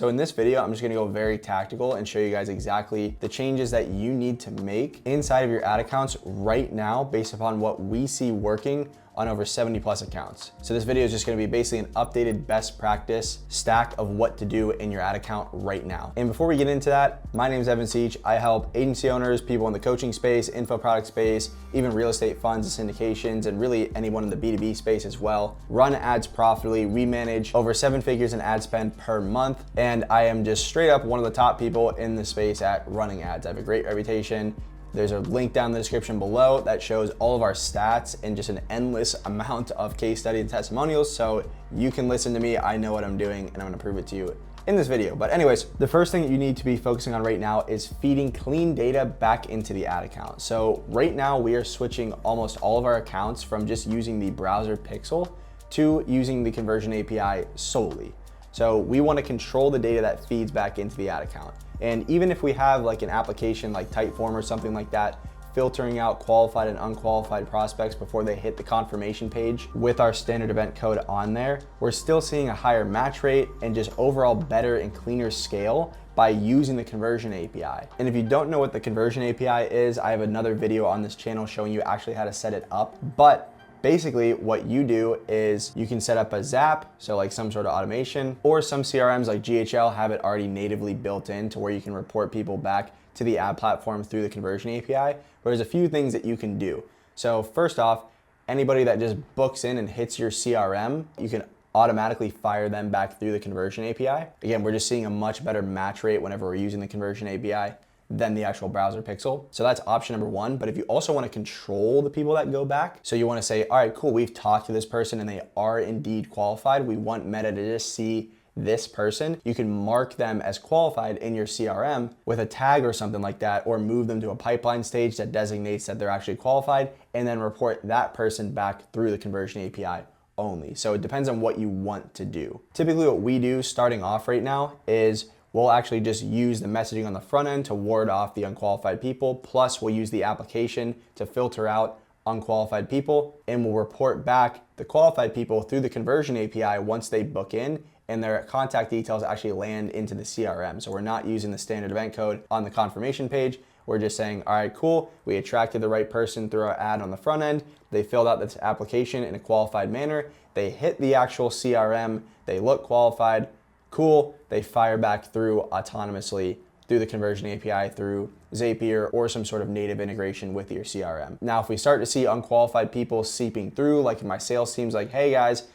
So in this video, I'm just gonna go very tactical and show you guys exactly the changes that you need to make inside of your ad accounts right now based upon what we see working on over 70 plus accounts. So this video is just gonna be basically an updated best practice stack of what to do in your ad account right now. And before we get into that, my name is Evan Siege. I help agency owners, people in the coaching space, info product space, even real estate funds and syndications, and really anyone in the B2B space as well, run ads profitably. We manage over 7 figures in ad spend per month. And I am just straight up one of the top people in the space at running ads. I have a great reputation. There's a link down in the description below that shows all of our stats and just an endless amount of case study and testimonials. So you can listen to me. I know what I'm doing and I'm gonna prove it to you in this video. But anyways, the first thing that you need to be focusing on right now is feeding clean data back into the ad account. So right now we are switching almost all of our accounts from just using the browser pixel to using the conversion API solely. So we want to control the data that feeds back into the ad account. And even if we have like an application like Typeform or something like that, filtering out qualified and unqualified prospects before they hit the confirmation page with our standard event code on there, we're still seeing a higher match rate and just overall better and cleaner scale by using the conversion API. And if you don't know what the conversion API is, I have another video on this channel showing you actually how to set it up. But basically, what you do is you can set up a Zap, so like some sort of automation, or some CRMs like GHL have it already natively built in to where you can report people back to the ad platform through the conversion API. But there's a few things that you can do. So first off, anybody that just books in and hits your CRM, you can automatically fire them back through the conversion API. Again, we're just seeing a much better match rate whenever we're using the conversion API than the actual browser pixel. So that's option number one. But if you also want to control the people that go back, so you want to say, all right, cool, we've talked to this person and they are indeed qualified. We want Meta to just see this person. You can mark them as qualified in your CRM with a tag or something like that, or move them to a pipeline stage that designates that they're actually qualified, and then report that person back through the conversion API only. So it depends on what you want to do. Typically what we do starting off right now is we'll actually just use the messaging on the front end to ward off the unqualified people. Plus we'll use the application to filter out unqualified people, and we'll report back the qualified people through the conversion API once they book in and their contact details actually land into the CRM. So we're not using the standard event code on the confirmation page. We're just saying, all right, cool, we attracted the right person through our ad on the front end. They filled out this application in a qualified manner. They hit the actual CRM. They look qualified. Cool, they fire back through autonomously through the conversion API through Zapier or some sort of native integration with your CRM. Now, if we start to see unqualified people seeping through, like in my sales team's like, hey guys,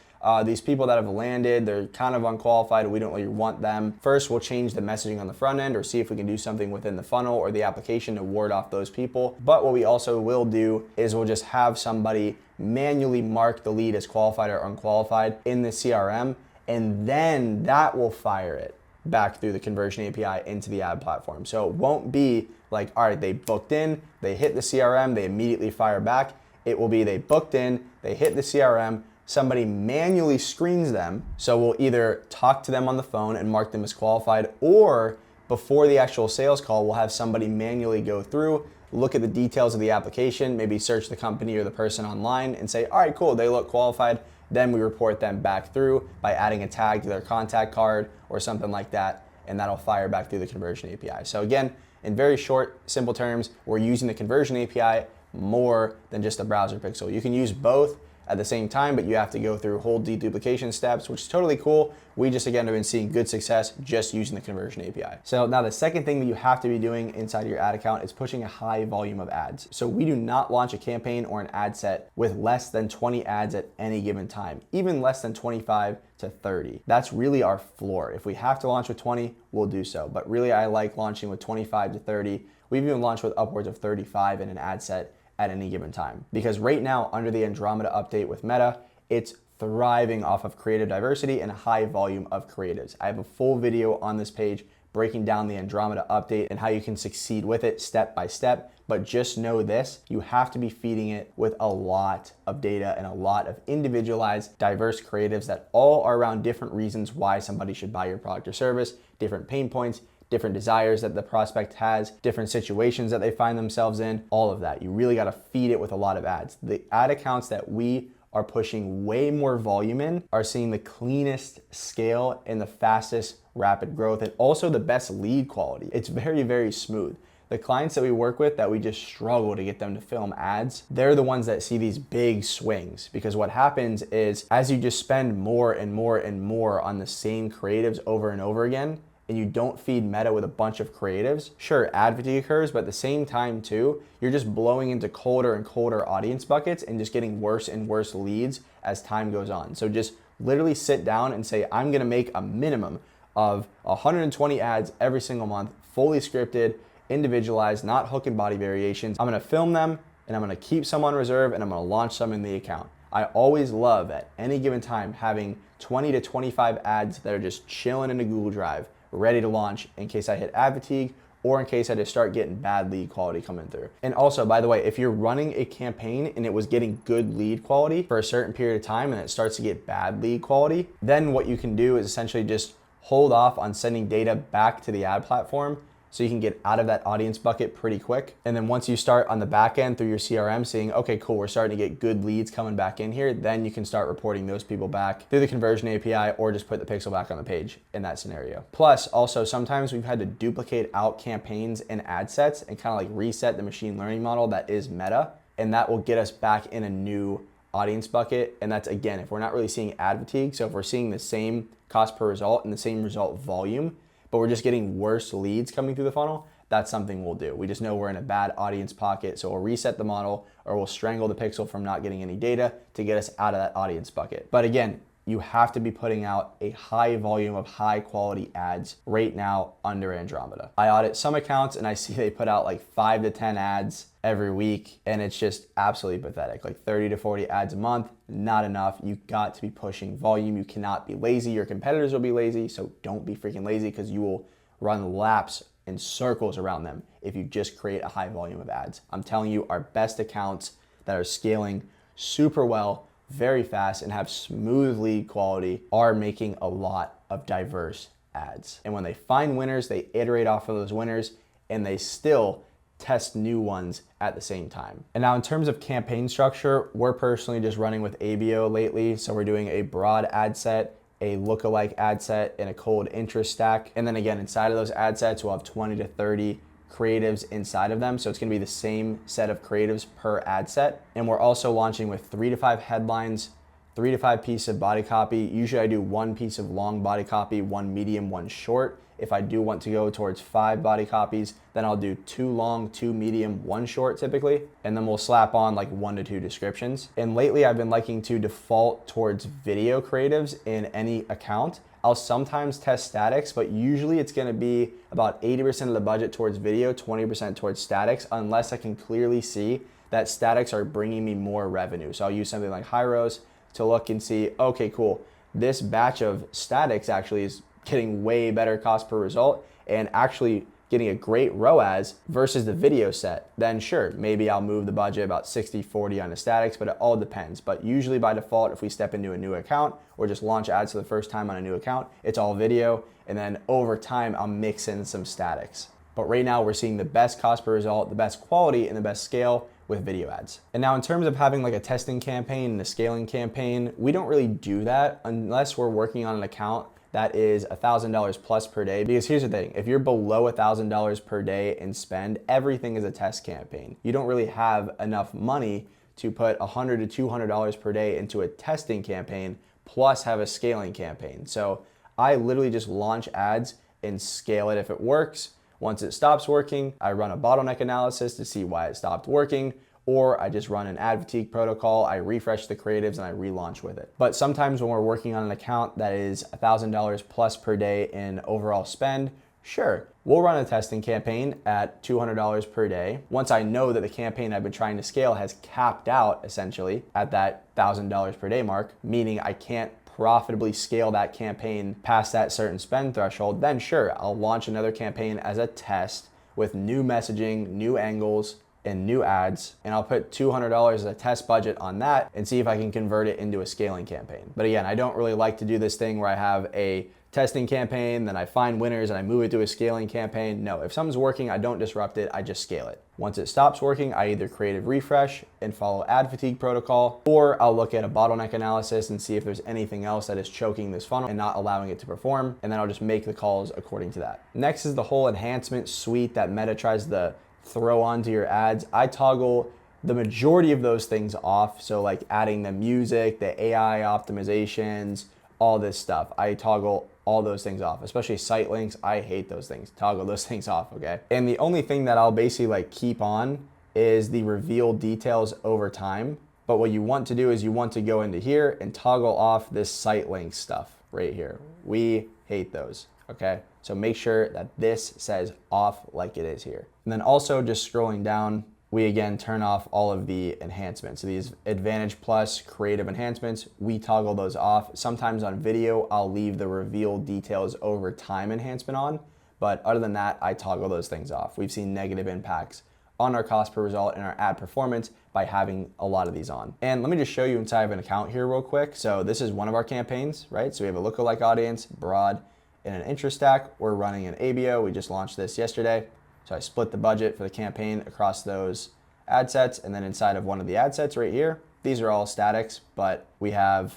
these people that have landed, they're kind of unqualified, we don't really want them. First, we'll change the messaging on the front end or see if we can do something within the funnel or the application to ward off those people. But what we also will do is we'll just have somebody manually mark the lead as qualified or unqualified in the CRM, and then that will fire it back through the conversion API into the ad platform. So it won't be like, all right, they booked in, they hit the CRM, they immediately fire back. It will be they booked in, they hit the CRM, somebody manually screens them. So we'll either talk to them on the phone and mark them as qualified, or before the actual sales call, we'll have somebody manually go through, look at the details of the application, maybe search the company or the person online and say, all right, cool, they look qualified. Then we report them back through by adding a tag to their contact card or something like that, and that'll fire back through the conversion API. So again, in very short, simple terms, we're using the conversion API more than just the browser pixel. You can use both at the same time, but you have to go through whole deduplication steps, which is totally cool. We just, again, have been seeing good success just using the conversion API. So now the second thing that you have to be doing inside your ad account is pushing a high volume of ads. So we do not launch a campaign or an ad set with less than 20 ads at any given time, even less than 25 to 30. That's really our floor. If we have to launch with 20, we'll do so. But really, I like launching with 25 to 30. We've even launched with upwards of 35 in an ad set at any given time. Because right now, under the Andromeda update with Meta, it's thriving off of creative diversity and a high volume of creatives. I have a full video on this page breaking down the Andromeda update and how you can succeed with it step by step. But just know this, you have to be feeding it with a lot of data and a lot of individualized, diverse creatives that all are around different reasons why somebody should buy your product or service, different pain points, different desires that the prospect has, different situations that they find themselves in, all of that. You really got to feed it with a lot of ads. The ad accounts that we are pushing way more volume in are seeing the cleanest scale and the fastest rapid growth, and also the best lead quality. It's very, very smooth. The clients that we work with that we just struggle to get them to film ads, they're the ones that see these big swings, because what happens is as you just spend more and more and more on the same creatives over and over again, and you don't feed Meta with a bunch of creatives, sure, ad fatigue occurs, but at the same time too, you're just blowing into colder and colder audience buckets and just getting worse and worse leads as time goes on. So just literally sit down and say, I'm gonna make a minimum of 120 ads every single month, fully scripted, individualized, not hook and body variations. I'm gonna film them and I'm gonna keep some on reserve and I'm gonna launch some in the account. I always love at any given time having 20 to 25 ads that are just chilling in a Google Drive, ready to launch in case I hit ad fatigue or in case I just start getting bad lead quality coming through. And also, by the way, if you're running a campaign and it was getting good lead quality for a certain period of time and it starts to get bad lead quality, then what you can do is essentially just hold off on sending data back to the ad platform so you can get out of that audience bucket pretty quick. And then once you start on the back end through your CRM seeing, okay, cool, we're starting to get good leads coming back in here, then you can start reporting those people back through the conversion API or just put the pixel back on the page in that scenario. Plus, also sometimes we've had to duplicate out campaigns and ad sets and kind of like reset the machine learning model that is Meta, and that will get us back in a new audience bucket. And that's, again, if we're not really seeing ad fatigue, so if we're seeing the same cost per result and the same result volume, but we're just getting worse leads coming through the funnel, that's something we'll do. We just know we're in a bad audience pocket, so we'll reset the model or we'll strangle the pixel from not getting any data to get us out of that audience bucket. But again, you have to be putting out a high volume of high quality ads right now under Andromeda. I audit some accounts and I see they put out like 5 to 10 ads every week, and it's just absolutely pathetic. Like 30 to 40 ads a month, not enough. You got to be pushing volume. You cannot be lazy. Your competitors will be lazy, so don't be freaking lazy, because you will run laps in circles around them if you just create a high volume of ads. I'm telling you, our best accounts that are scaling super well, very fast, and have smooth lead quality are making a lot of diverse ads. And when they find winners, they iterate off of those winners, and they still test new ones at the same time. And now in terms of campaign structure, we're personally just running with ABO lately. So we're doing a broad ad set, a lookalike ad set, and a cold interest stack. And then again, inside of those ad sets, we'll have 20 to 30 creatives inside of them. So it's gonna be the same set of creatives per ad set. And we're also launching with 3 to 5 headlines, 3 to 5 pieces of body copy. Usually I do 1 piece of long body copy, 1 medium, 1 short. If I do want to go towards 5 body copies, then I'll do 2 long, 2 medium, 1 short typically. And then we'll slap on like 1 to 2 descriptions. And lately I've been liking to default towards video creatives in any account. I'll sometimes test statics, but usually it's gonna be about 80% of the budget towards video, 20% towards statics, unless I can clearly see that statics are bringing me more revenue. So I'll use something like Hyros to look and see, okay, cool, this batch of statics actually is getting way better cost per result and actually getting a great ROAS versus the video set. Then sure, maybe I'll move the budget about 60-40 on the statics, but it all depends. But usually by default, if we step into a new account or just launch ads for the first time on a new account, it's all video. And then over time, I'll mix in some statics. But right now we're seeing the best cost per result, the best quality, and the best scale with video ads. And now in terms of having like a testing campaign and a scaling campaign, we don't really do that unless we're working on an account that is $1,000 plus per day. Because here's the thing, if you're below $1,000 per day in spend, everything is a test campaign. You don't really have enough money to put $100 to $200 per day into a testing campaign plus have a scaling campaign. So I literally just launch ads and scale it if it works. Once it stops working, I run a bottleneck analysis to see why it stopped working, or I just run an ad fatigue protocol, I refresh the creatives, and I relaunch with it. But sometimes when we're working on an account that is $1,000 plus per day in overall spend, sure, we'll run a testing campaign at $200 per day. Once I know that the campaign I've been trying to scale has capped out essentially at that $1,000 per day mark, meaning I can't profitably scale that campaign past that certain spend threshold, then sure, I'll launch another campaign as a test with new messaging, new angles, and new ads, and I'll put $200 as a test budget on that and see if I can convert it into a scaling campaign. But again, I don't really like to do this thing where I have a testing campaign, then I find winners and I move it to a scaling campaign. No, if something's working, I don't disrupt it, I just scale it. Once it stops working, I either create a refresh and follow ad fatigue protocol, or I'll look at a bottleneck analysis and see if there's anything else that is choking this funnel and not allowing it to perform, and then I'll just make the calls according to that. Next is the whole enhancement suite that Meta tries to throw onto your ads. I toggle the majority of those things off, so like adding the music, the AI optimizations, all this stuff. I toggle all those things off, especially site links. I hate those things. Toggle those things off, okay? And the only thing that I'll basically like keep on is the reveal details over time. But what you want to do is you want to go into here and toggle off this site link stuff right here. We hate those, okay? So make sure that this says off like it is here. And then also just scrolling down, we again turn off all of the enhancements. So these Advantage Plus creative enhancements, we toggle those off. Sometimes on video, I'll leave the reveal details over time enhancement on, but other than that, I toggle those things off. We've seen negative impacts on our cost per result and our ad performance by having a lot of these on. And let me just show you inside of an account here real quick. So this is one of our campaigns, right? So we have a lookalike audience, broad, and an interest stack. We're running an ABO. We just launched this yesterday. So I split the budget for the campaign across those ad sets, and then inside of one of the ad sets right here, these are all statics, but we have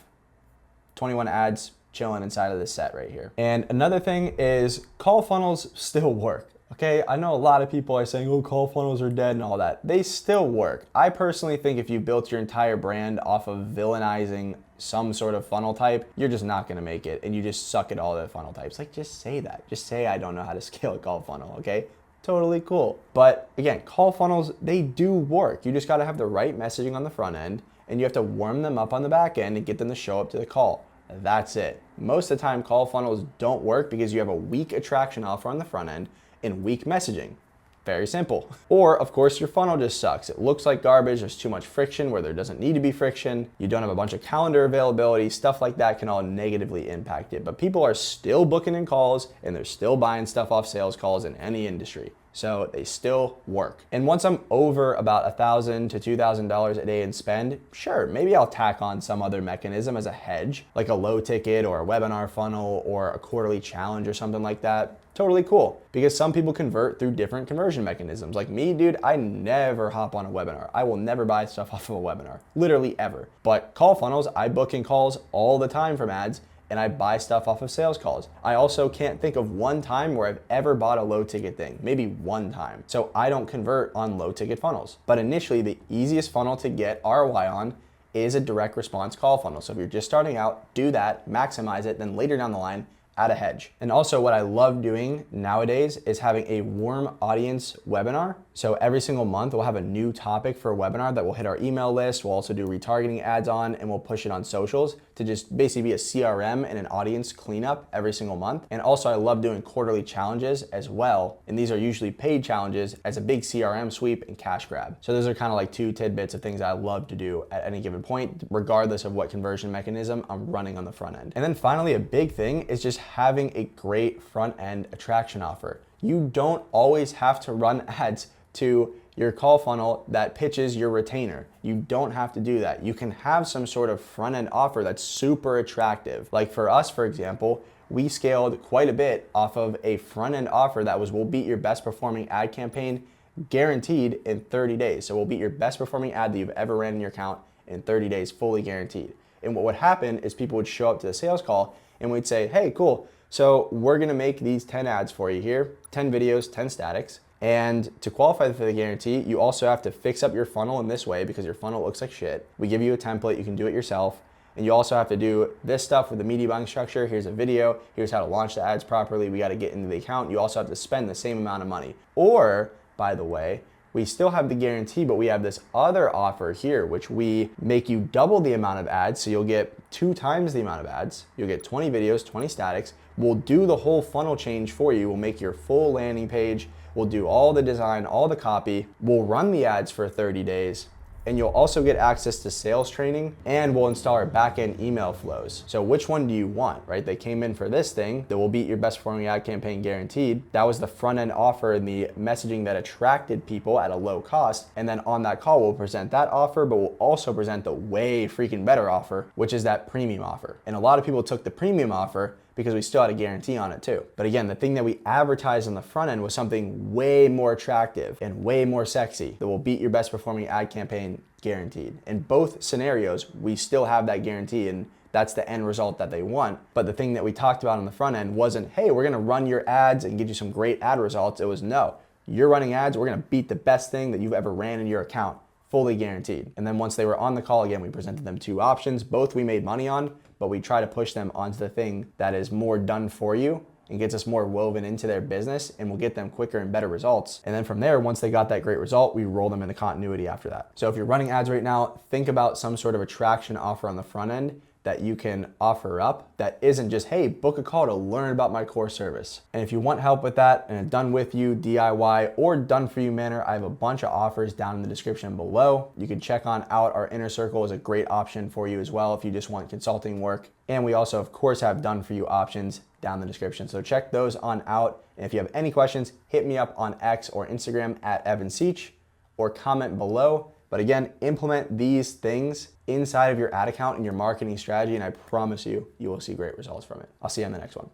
21 ads chilling inside of this set right here. And another thing is call funnels still work. Okay, I know a lot of people are saying, oh, call funnels are dead and all that. They still work. I personally think if you built your entire brand off of villainizing some sort of funnel type, you're just not gonna make it, and you just suck at all the funnel types. Like, just say that. Just say, I don't know how to scale a call funnel, okay? Totally cool. But again, call funnels, they do work. You just gotta have the right messaging on the front end, and you have to warm them up on the back end and get them to show up to the call. That's it. Most of the time, call funnels don't work because you have a weak attraction offer on the front end and weak messaging. Very simple. Or of course, your funnel just sucks. It looks like garbage. There's too much friction where there doesn't need to be friction. You don't have a bunch of calendar availability. Stuff like that can all negatively impact it. But people are still booking in calls and they're still buying stuff off sales calls in any industry. So they still work. And once I'm over about $1,000 to $2,000 a day in spend, sure, maybe I'll tack on some other mechanism as a hedge, like a low ticket or a webinar funnel or a quarterly challenge or something like that. Totally cool, because some people convert through different conversion mechanisms. Like me, dude, I never hop on a webinar. I will never buy stuff off of a webinar, literally ever. But call funnels, I book in calls all the time from ads, and I buy stuff off of sales calls. I also can't think of one time where I've ever bought a low ticket thing, maybe one time. So I don't convert on low ticket funnels. But initially, the easiest funnel to get ROI on is a direct response call funnel. So if you're just starting out, do that, maximize it, then later down the line, add a hedge. And also what I love doing nowadays is having a warm audience webinar. So every single month we'll have a new topic for a webinar that will hit our email list. We'll also do retargeting ads on, and we'll push it on socials to just basically be a CRM and an audience cleanup every single month. And also I love doing quarterly challenges as well. And these are usually paid challenges as a big CRM sweep and cash grab. So those are kind of like two tidbits of things I love to do at any given point, regardless of what conversion mechanism I'm running on the front end. And then finally, a big thing is just having a great front end attraction offer. You don't always have to run ads to your call funnel that pitches your retainer. You don't have to do that. You can have some sort of front end offer that's super attractive. Like for us, for example, we scaled quite a bit off of a front end offer that was, we'll beat your best performing ad campaign guaranteed in 30 days. So we'll beat your best performing ad that you've ever ran in your account in 30 days, fully guaranteed. And what would happen is people would show up to the sales call and we'd say, hey, cool. So we're gonna make these 10 ads for you here, 10 videos, 10 statics. And to qualify for the guarantee, you also have to fix up your funnel in this way because your funnel looks like shit. We give you a template, you can do it yourself. And you also have to do this stuff with the media buying structure. Here's a video, here's how to launch the ads properly. We gotta get into the account. You also have to spend the same amount of money. Or, by the way, we still have the guarantee, but we have this other offer here, which we make you double the amount of ads. So you'll get 2 times the amount of ads. You'll get 20 videos, 20 statics. We'll do the whole funnel change for you. We'll make your full landing page. We'll do all the design, all the copy. We'll run the ads for 30 days. And you'll also get access to sales training, and we'll install our backend email flows. So which one do you want, right? They came in for this thing that will beat your best performing ad campaign guaranteed. That was the front end offer and the messaging that attracted people at a low cost. And then on that call, we'll present that offer, but we'll also present the way freaking better offer, which is that premium offer. And a lot of people took the premium offer because we still had a guarantee on it too. But again, the thing that we advertised on the front end was something way more attractive and way more sexy that will beat your best performing ad campaign guaranteed. In both scenarios, we still have that guarantee, and that's the end result that they want. But the thing that we talked about on the front end wasn't, hey, we're gonna run your ads and get you some great ad results. It was, no, you're running ads, we're gonna beat the best thing that you've ever ran in your account, fully guaranteed. And then once they were on the call, again, we presented them 2 options. Both we made money on, but we try to push them onto the thing that is more done for you and gets us more woven into their business, and will get them quicker and better results. And then from there, once they got that great result, we roll them into continuity after that. So if you're running ads right now, think about some sort of attraction offer on the front end that you can offer up that isn't just, hey, book a call to learn about my core service. And if you want help with that in a done with you, DIY, or done for you manner, I have a bunch of offers down in the description below. You can check on out. Our Inner Circle is a great option for you as well if you just want consulting work. And we also, of course, have done for you options down in the description. So check those on out. And if you have any questions, hit me up on X or Instagram at Evan Seach, or comment below. But again, implement these things inside of your ad account and your marketing strategy, and I promise you, you will see great results from it. I'll see you on the next one.